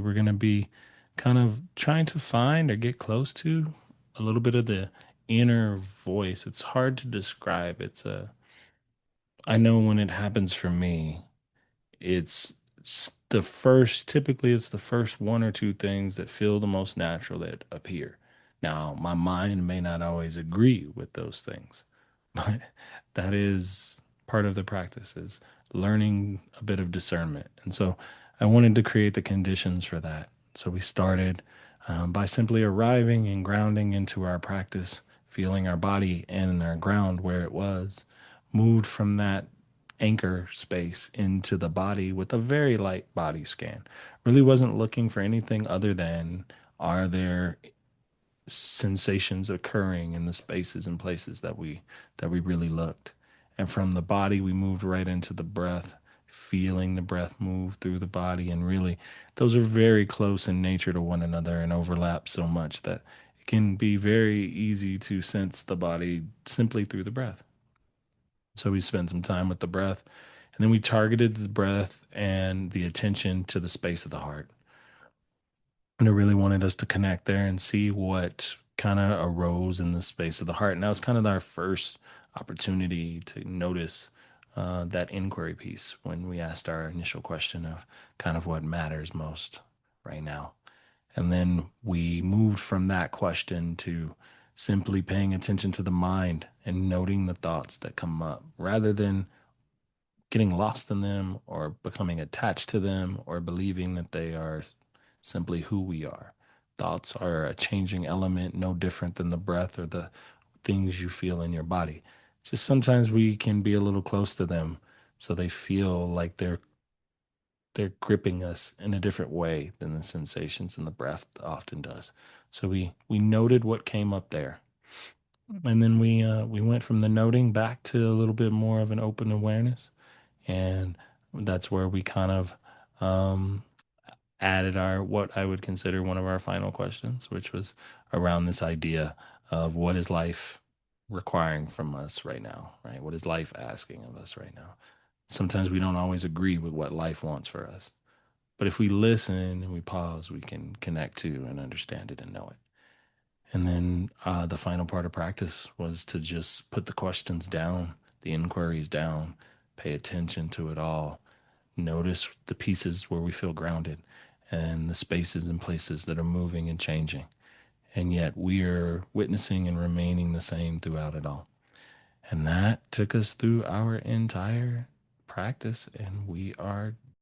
we were going to be kind of trying to find or get close to a little bit of the inner voice. It's hard to describe. I know when it happens for me, typically it's the first one or two things that feel the most natural that appear. Now, my mind may not always agree with those things, but that is part of the practice is learning a bit of discernment. And so I wanted to create the conditions for that. So we started by simply arriving and grounding into our practice, feeling our body and our ground where it was, moved from that anchor space into the body with a very light body scan. Really wasn't looking for anything other than are there sensations occurring in the spaces and places that we really looked. And from the body we moved right into the breath, feeling the breath move through the body, and really those are very close in nature to one another and overlap so much that it can be very easy to sense the body simply through the breath. So we spent some time with the breath, and then we targeted the breath and the attention to the space of the heart. And it really wanted us to connect there and see what kind of arose in the space of the heart. And that was kind of our first opportunity to notice that inquiry piece when we asked our initial question of kind of what matters most right now. And then we moved from that question to simply paying attention to the mind and noting the thoughts that come up rather than getting lost in them or becoming attached to them or believing that they are simply who we are. Thoughts are a changing element, no different than the breath or the things you feel in your body. Just sometimes we can be a little close to them so they feel like they're gripping us in a different way than the sensations and the breath often does. So we noted what came up there. And then we went from the noting back to a little bit more of an open awareness, and that's where we kind of um, added our what I would consider one of our final questions, which was around this idea of what is life requiring from us right now, right? What is life asking of us right now? Sometimes we don't always agree with what life wants for us, but if we listen and we pause, we can connect to and understand it and know it. And then the final part of practice was to just put the questions down, the inquiries down, pay attention to it all, notice the pieces where we feel grounded and the spaces and places that are moving and changing. And yet we are witnessing and remaining the same throughout it all. And that took us through our entire practice, and we are